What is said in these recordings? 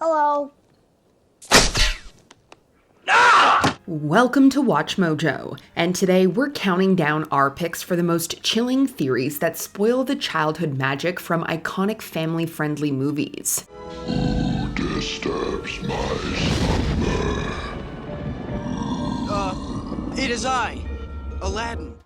Hello. Welcome to Watch Mojo, and today we're counting down our picks for the most chilling theories that spoil the childhood magic from iconic family-friendly movies. Who disturbs my slumber? It is I, Aladdin.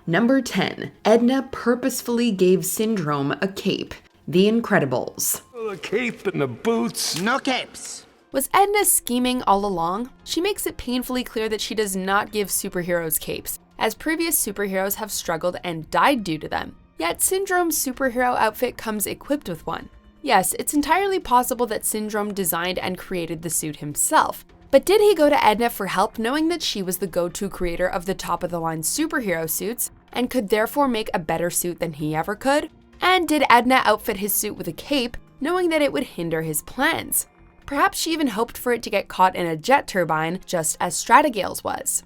Number 10. Edna purposefully gave Syndrome a cape. The Incredibles. The cape and the boots. No capes. Was Edna scheming all along? She makes it painfully clear that she does not give superheroes capes, as previous superheroes have struggled and died due to them. Yet Syndrome's superhero outfit comes equipped with one. Yes, it's entirely possible that Syndrome designed and created the suit himself. But did he go to Edna for help knowing that she was the go-to creator of the top-of-the-line superhero suits and could therefore make a better suit than he ever could? And did Edna outfit his suit with a cape knowing that it would hinder his plans? Perhaps she even hoped for it to get caught in a jet turbine just as Stratigale's was.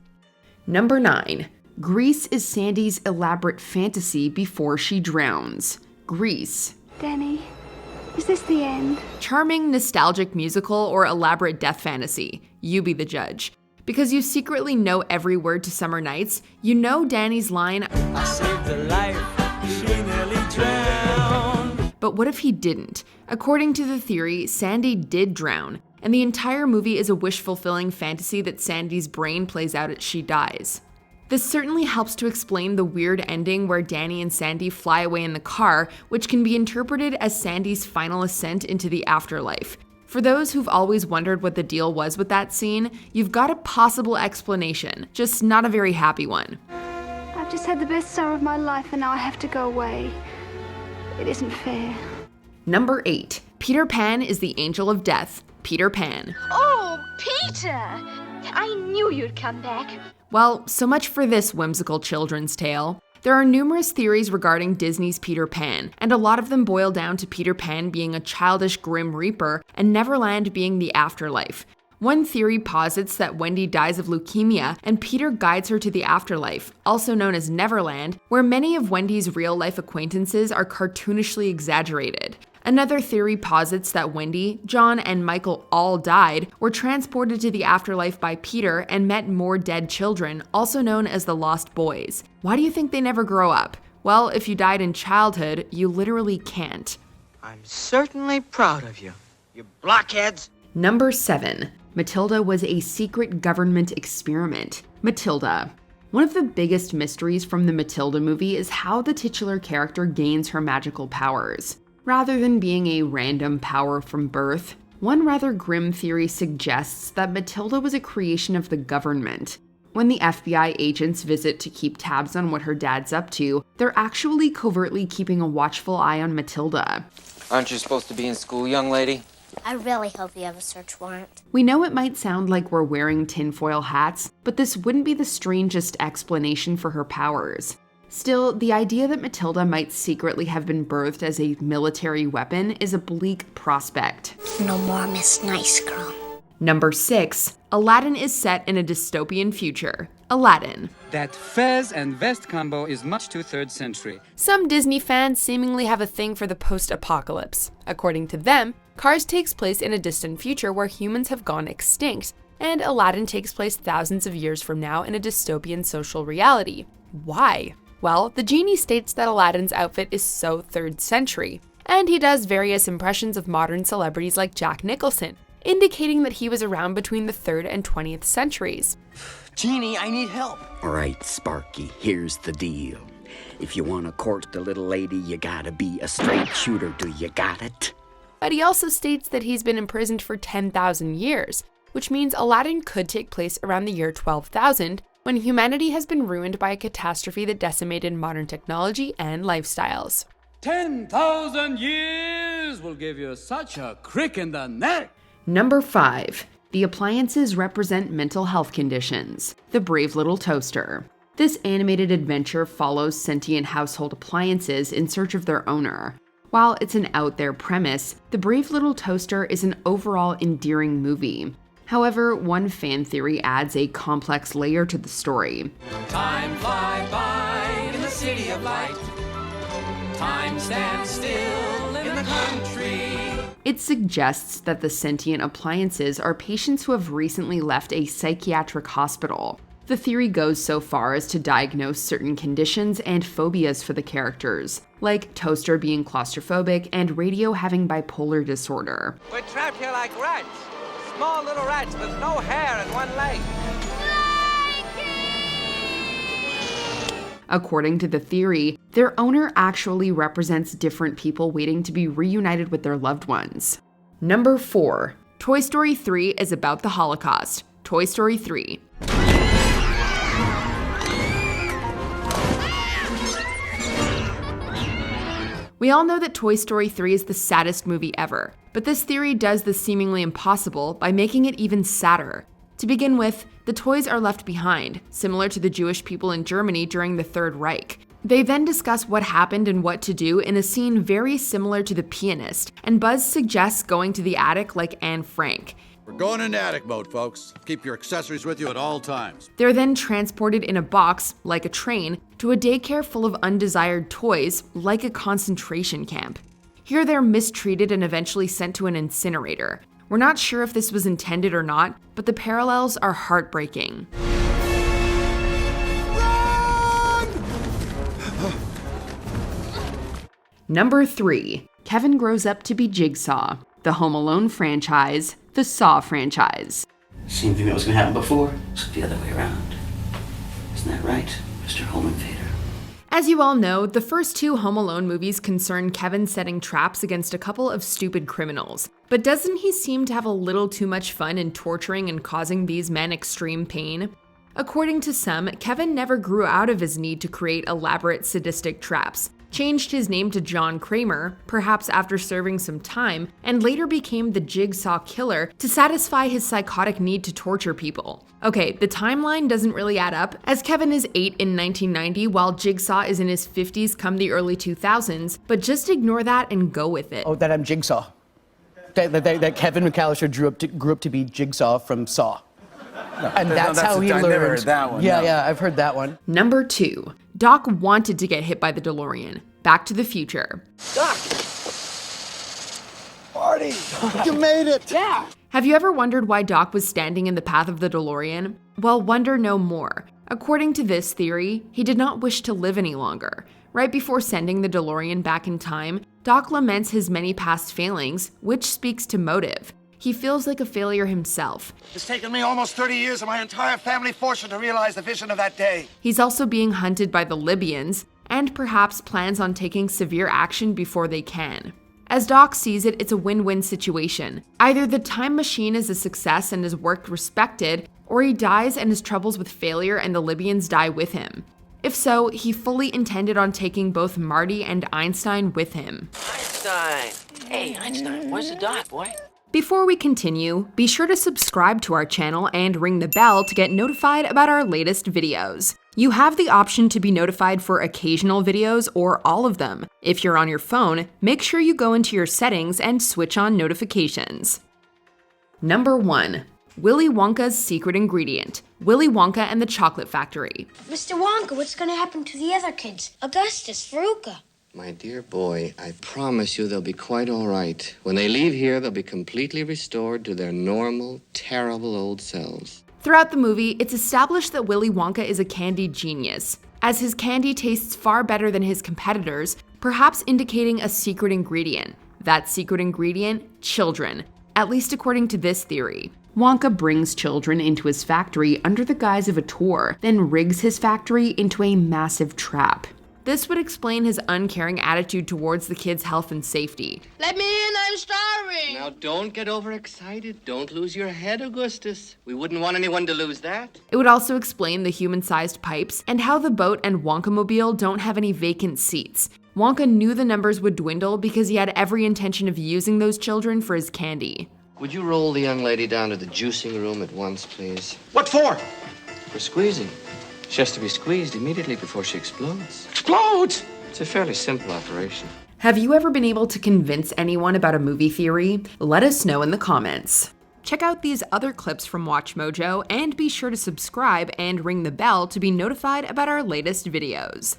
Number 9. Grease is Sandy's elaborate fantasy before she drowns. Grease. Danny, is this the end? Charming, nostalgic musical or elaborate death fantasy? You be the judge. Because you secretly know every word to Summer Nights, you know Danny's line, I saved her life, she nearly drowned. But what if he didn't? According to the theory, Sandy did drown, and the entire movie is a wish-fulfilling fantasy that Sandy's brain plays out as she dies. This certainly helps to explain the weird ending where Danny and Sandy fly away in the car, which can be interpreted as Sandy's final ascent into the afterlife. For those who've always wondered what the deal was with that scene, you've got a possible explanation, just not a very happy one. I've just had the best summer of my life and now I have to go away. It isn't fair. Number 8. Peter Pan is the angel of death. Peter Pan. Oh, Peter! I knew you'd come back. Well, so much for this whimsical children's tale. There are numerous theories regarding Disney's Peter Pan, and a lot of them boil down to Peter Pan being a childish Grim Reaper and Neverland being the afterlife. One theory posits that Wendy dies of leukemia and Peter guides her to the afterlife, also known as Neverland, where many of Wendy's real-life acquaintances are cartoonishly exaggerated. Another theory posits that Wendy, John, and Michael all died, were transported to the afterlife by Peter and met more dead children, also known as the Lost Boys. Why do you think they never grow up? Well, if you died in childhood, you literally can't. I'm certainly proud of you, you blockheads. Number 7. Matilda was a secret government experiment. Matilda. One of the biggest mysteries from the Matilda movie is how the titular character gains her magical powers. Rather than being a random power from birth, one rather grim theory suggests that Matilda was a creation of the government. When the FBI agents visit to keep tabs on what her dad's up to, they're actually covertly keeping a watchful eye on Matilda. Aren't you supposed to be in school, young lady? I really hope you have a search warrant. We know it might sound like we're wearing tinfoil hats, but this wouldn't be the strangest explanation for her powers. Still, the idea that Matilda might secretly have been birthed as a military weapon is a bleak prospect. No more Miss Nice Girl. Number 6. Aladdin is set in a dystopian future. Aladdin. That fez and vest combo is much too 3rd century. Some Disney fans seemingly have a thing for the post-apocalypse. According to them, Cars takes place in a distant future where humans have gone extinct, and Aladdin takes place thousands of years from now in a dystopian social reality. Why? Well, the genie states that Aladdin's outfit is so 3rd century, and he does various impressions of modern celebrities like Jack Nicholson, indicating that he was around between the 3rd and 20th centuries. Genie, I need help. All right, Sparky, here's the deal. If you want to court the little lady, you gotta be a straight shooter. Do you got it? But he also states that he's been imprisoned for 10,000 years, which means Aladdin could take place around the year 12,000, when humanity has been ruined by a catastrophe that decimated modern technology and lifestyles. 10,000 years will give you such a crick in the neck. Number 5. The appliances represent mental health conditions. The Brave Little Toaster. This animated adventure follows sentient household appliances in search of their owner. While it's an out-there premise, The Brave Little Toaster is an overall endearing movie. However, one fan theory adds a complex layer to the story. Time fly by in the city of light. Time stands still in the country. It suggests that the sentient appliances are patients who have recently left a psychiatric hospital. The theory goes so far as to diagnose certain conditions and phobias for the characters, like Toaster being claustrophobic and Radio having bipolar disorder. We're trapped here like rats. Small little rats with no hair and one leg. According to the theory, their owner actually represents different people waiting to be reunited with their loved ones. Number 4. Toy Story 3 is about the Holocaust. Toy Story 3. We all know that Toy Story 3 is the saddest movie ever, but this theory does the seemingly impossible by making it even sadder. To begin with, the toys are left behind, similar to the Jewish people in Germany during the Third Reich. They then discuss what happened and what to do in a scene very similar to The Pianist, and Buzz suggests going to the attic like Anne Frank. We're going into attic mode, folks. Keep your accessories with you at all times. They're then transported in a box, like a train, to a daycare full of undesired toys, like a concentration camp. Here they're mistreated and eventually sent to an incinerator. We're not sure if this was intended or not, but the parallels are heartbreaking. Number 3. Kevin grows up to be Jigsaw. The Home Alone franchise, the Saw franchise. Same thing that was going to happen before, it's the other way around. Isn't that right, Mr. Home Invader? As you all know, the first 2 Home Alone movies concern Kevin setting traps against a couple of stupid criminals. But doesn't he seem to have a little too much fun in torturing and causing these men extreme pain? According to some, Kevin never grew out of his need to create elaborate sadistic traps, changed his name to John Kramer, perhaps after serving some time, and later became the Jigsaw Killer to satisfy his psychotic need to torture people. Okay, the timeline doesn't really add up, as Kevin is 8 in 1990 while Jigsaw is in his 50s come the early 2000s, but just ignore that and go with it. Oh, that I'm Jigsaw. That Kevin McCallister grew up to be Jigsaw from Saw. No, and that's how he learned. I never heard that one. Yeah, I've heard that one. Number 2. Doc wanted to get hit by the DeLorean. Back to the Future. Doc! Marty, you made it! Yeah! Have you ever wondered why Doc was standing in the path of the DeLorean? Well, wonder no more. According to this theory, he did not wish to live any longer. Right before sending the DeLorean back in time, Doc laments his many past failings, which speaks to motive. He feels like a failure himself. It's taken me almost 30 years of my entire family fortune to realize the vision of that day. He's also being hunted by the Libyans, and perhaps plans on taking severe action before they can. As Doc sees it, it's a win-win situation. Either the time machine is a success and his work respected, or he dies and his troubles with failure and the Libyans die with him. If so, he fully intended on taking both Marty and Einstein with him. Einstein! Hey, Einstein, where's the Doc, boy? Before we continue, be sure to subscribe to our channel and ring the bell to get notified about our latest videos. You have the option to be notified for occasional videos or all of them. If you're on your phone, make sure you go into your settings and switch on notifications. Number 1. Willy Wonka's secret ingredient. Willy Wonka and the Chocolate Factory. Mr. Wonka, what's going to happen to the other kids? Augustus, Veruca. My dear boy, I promise you they'll be quite all right. When they leave here, they'll be completely restored to their normal, terrible old selves. Throughout the movie, it's established that Willy Wonka is a candy genius, as his candy tastes far better than his competitors, perhaps indicating a secret ingredient. That secret ingredient? Children, at least according to this theory. Wonka brings children into his factory under the guise of a tour, then rigs his factory into a massive trap. This would explain his uncaring attitude towards the kids' health and safety. Let me in, I'm starving! Now don't get overexcited. Don't lose your head, Augustus. We wouldn't want anyone to lose that. It would also explain the human-sized pipes and how the boat and Wonkamobile don't have any vacant seats. Wonka knew the numbers would dwindle because he had every intention of using those children for his candy. Would you roll the young lady down to the juicing room at once, please? What for? For squeezing. She has to be squeezed immediately before she explodes. Explodes? It's a fairly simple operation. Have you ever been able to convince anyone about a movie theory? Let us know in the comments. Check out these other clips from WatchMojo and be sure to subscribe and ring the bell to be notified about our latest videos.